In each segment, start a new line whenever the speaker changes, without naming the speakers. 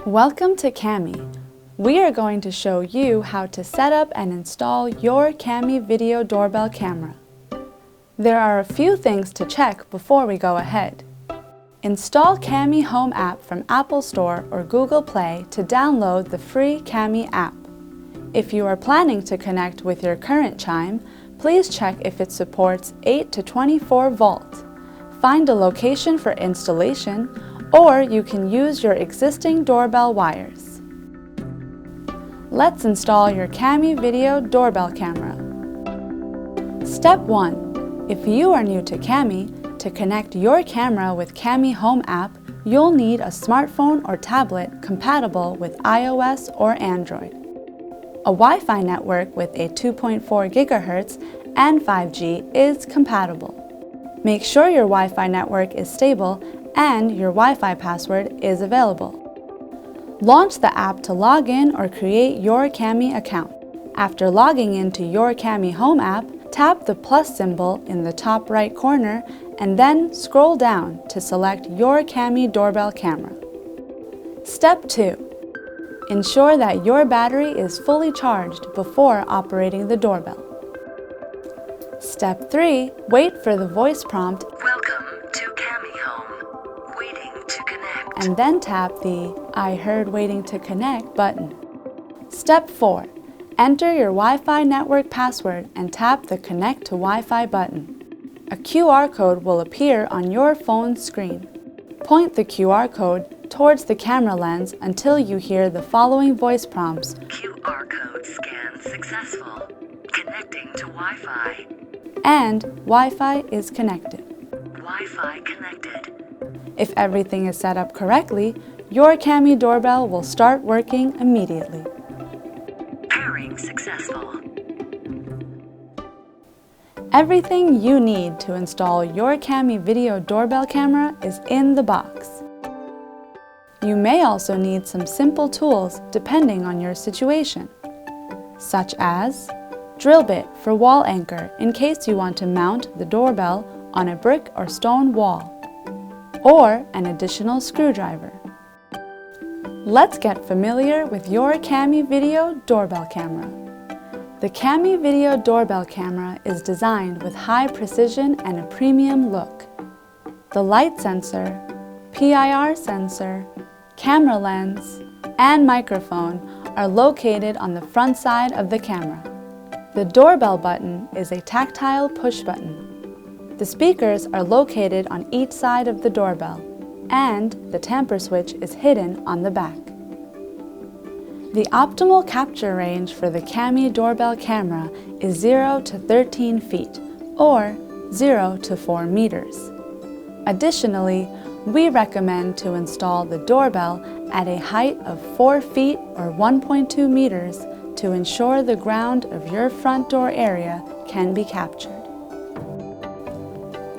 Welcome to Cami. We are going to show you how to set up and install your Cami video doorbell camera. There are a few things to check before we go ahead. Install Cami Home app from Apple Store or Google Play to download the free Cami app. If you are planning to connect with your current chime, please check if it supports 8 to 24 volt. Find a location for installation, or you can use your existing doorbell wires. Let's install your Cami video doorbell camera. Step 1. If you are new to Cami, to connect your camera with Cami Home app, you'll need a smartphone or tablet compatible with iOS or Android. A Wi-Fi network with a 2.4 GHz and 5G is compatible. Make sure your Wi-Fi network is stable and your Wi-Fi password is available. Launch the app to log in or create your Cami account. After logging into your Cami Home app, tap the plus symbol in the top right corner and then scroll down to select your Cami doorbell camera. Step 2. Ensure that your battery is fully charged before operating the doorbell. Step 3. Wait for the voice prompt,
"Welcome to Cami Home. Waiting to connect."
and then tap the "I heard waiting to connect" button. Step 4. Enter your Wi-Fi network password and tap the Connect to Wi-Fi button. A QR code will appear on your phone's screen. Point the QR code towards the camera lens until you hear the following voice prompts:
QR code scan successful. Connecting to Wi-Fi.
and "Wi-Fi is connected."
Wi-Fi connected.
If everything is set up correctly, your Cami doorbell will start working immediately.
Pairing successful.
Everything you need to install your Cami video doorbell camera is in the box. You may also need some simple tools depending on your situation, such as drill bit for wall anchor in case you want to mount the doorbell on a brick or stone wall, or an additional screwdriver. Let's get familiar with your Cami video doorbell camera. The Cami video doorbell camera is designed with high precision and a premium look. The light sensor, PIR sensor, camera lens, and microphone are located on the front side of the camera. The doorbell button is a tactile push button. The speakers are located on each side of the doorbell, and the tamper switch is hidden on the back. The optimal capture range for the Cami doorbell camera is 0 to 13 feet, or 0 to 4 meters. Additionally, we recommend to install the doorbell at a height of 4 feet or 1.2 meters to ensure the ground of your front door area can be captured.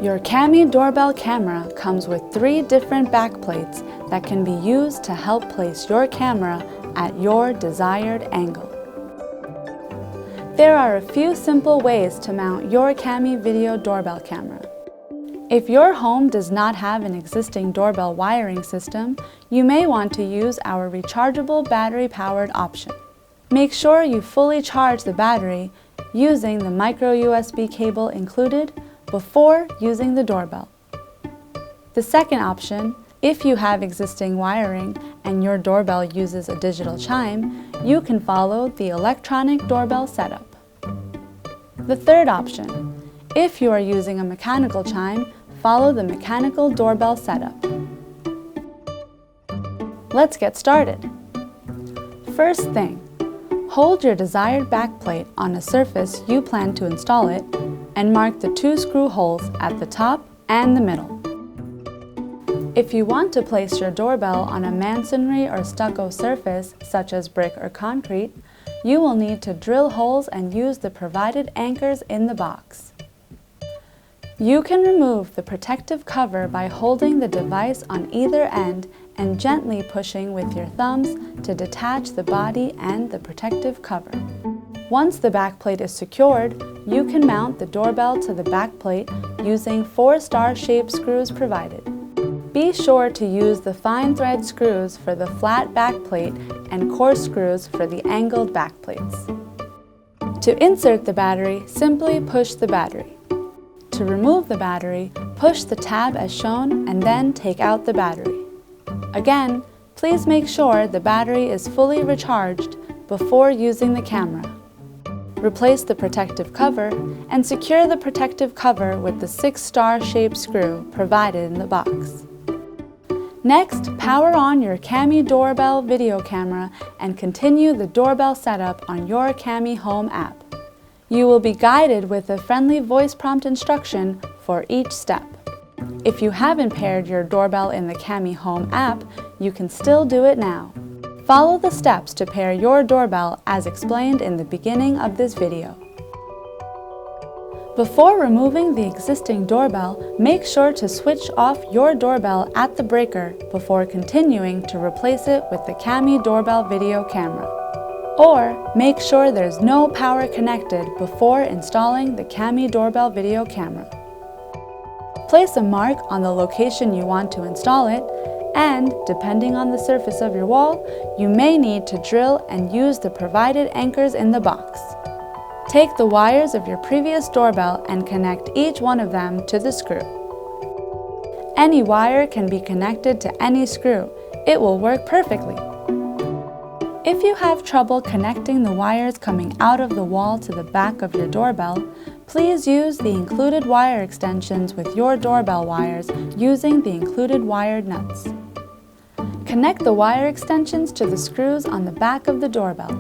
Your Cami doorbell camera comes with 3 different backplates that can be used to help place your camera at your desired angle. There are a few simple ways to mount your Cami video doorbell camera. If your home does not have an existing doorbell wiring system, you may want to use our rechargeable battery-powered option. Make sure you fully charge the battery using the micro USB cable included before using the doorbell. The second option, if you have existing wiring and your doorbell uses a digital chime, you can follow the electronic doorbell setup. The third option, if you are using a mechanical chime, follow the mechanical doorbell setup. Let's get started. First thing, hold your desired backplate on a surface you plan to install it and mark the 2 screw holes at the top and the middle. If you want to place your doorbell on a masonry or stucco surface, such as brick or concrete, you will need to drill holes and use the provided anchors in the box. You can remove the protective cover by holding the device on either end and gently pushing with your thumbs to detach the body and the protective cover. Once the backplate is secured, you can mount the doorbell to the backplate using 4 star-shaped screws provided. Be sure to use the fine thread screws for the flat backplate and coarse screws for the angled backplates. To insert the battery, simply push the battery. To remove the battery, push the tab as shown and then take out the battery. Again, please make sure the battery is fully recharged before using the camera. Replace the protective cover and secure the protective cover with the 6-star shaped screw provided in the box. Next, power on your Cami Doorbell video camera and continue the doorbell setup on your Cami Home app. You will be guided with a friendly voice prompt instruction for each step. If you haven't paired your doorbell in the Cami Home app, you can still do it now. Follow the steps to pair your doorbell as explained in the beginning of this video. Before removing the existing doorbell, make sure to switch off your doorbell at the breaker before continuing to replace it with the Cami Doorbell video camera. Or make sure there's no power connected before installing the Cami Doorbell video camera. Place a mark on the location you want to install it, and, depending on the surface of your wall, you may need to drill and use the provided anchors in the box. Take the wires of your previous doorbell and connect each one of them to the screw. Any wire can be connected to any screw. It will work perfectly. If you have trouble connecting the wires coming out of the wall to the back of your doorbell, please use the included wire extensions with your doorbell wires using the included wired nuts. Connect the wire extensions to the screws on the back of the doorbell.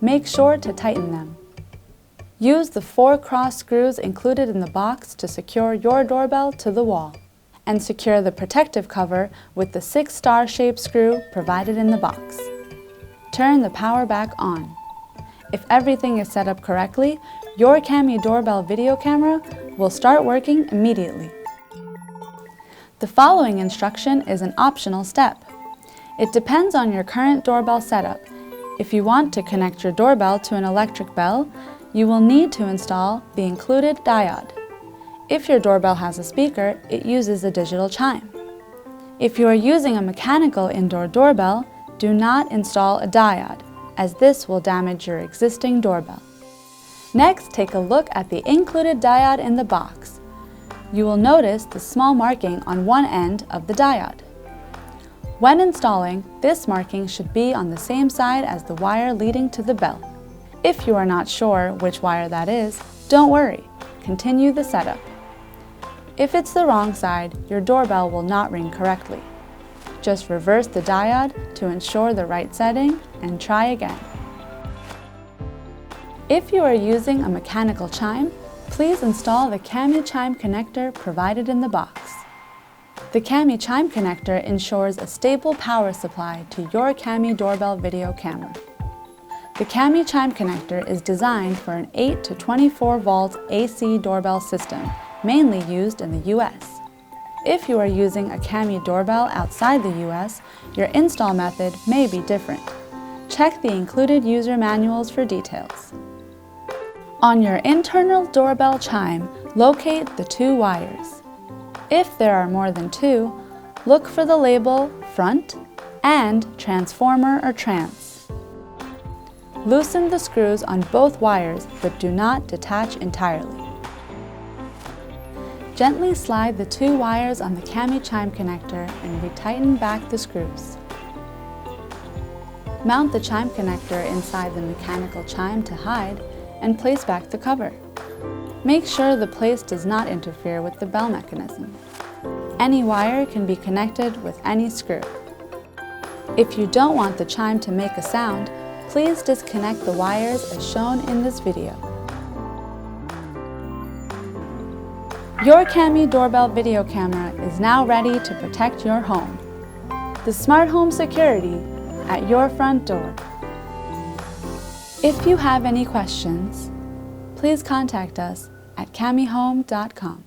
Make sure to tighten them. Use the 4 cross screws included in the box to secure your doorbell to the wall, and secure the protective cover with the 6-star shaped screw provided in the box. Turn the power back on. If everything is set up correctly, your Cami Doorbell video camera will start working immediately. The following instruction is an optional step. It depends on your current doorbell setup. If you want to connect your doorbell to an electric bell, you will need to install the included diode. If your doorbell has a speaker, it uses a digital chime. If you are using a mechanical indoor doorbell, do not install a diode, as this will damage your existing doorbell. Next, take a look at the included diode in the box. You will notice the small marking on one end of the diode. When installing, this marking should be on the same side as the wire leading to the bell. If you are not sure which wire that is, don't worry. Continue the setup. If it's the wrong side, your doorbell will not ring correctly. Just reverse the diode to ensure the right setting and try again. If you are using a mechanical chime, please install the Cami chime connector provided in the box. The Cami chime connector ensures a stable power supply to your Cami Doorbell video camera. The Cami chime connector is designed for an 8 to 24 volt AC doorbell system, mainly used in the US. If you are using a Cami doorbell outside the US, your install method may be different. Check the included user manuals for details. On your internal doorbell chime, locate the 2 wires. If there are more than 2, look for the label front and transformer or trans. Loosen the screws on both wires, but do not detach entirely. Gently slide the 2 wires on the Cami chime connector and retighten back the screws. Mount the chime connector inside the mechanical chime to hide and place back the cover. Make sure the place does not interfere with the bell mechanism. Any wire can be connected with any screw. If you don't want the chime to make a sound, please disconnect the wires as shown in this video. Your Cami Doorbell video camera is now ready to protect your home. The smart home security at your front door. If you have any questions, please contact us at camihome.com.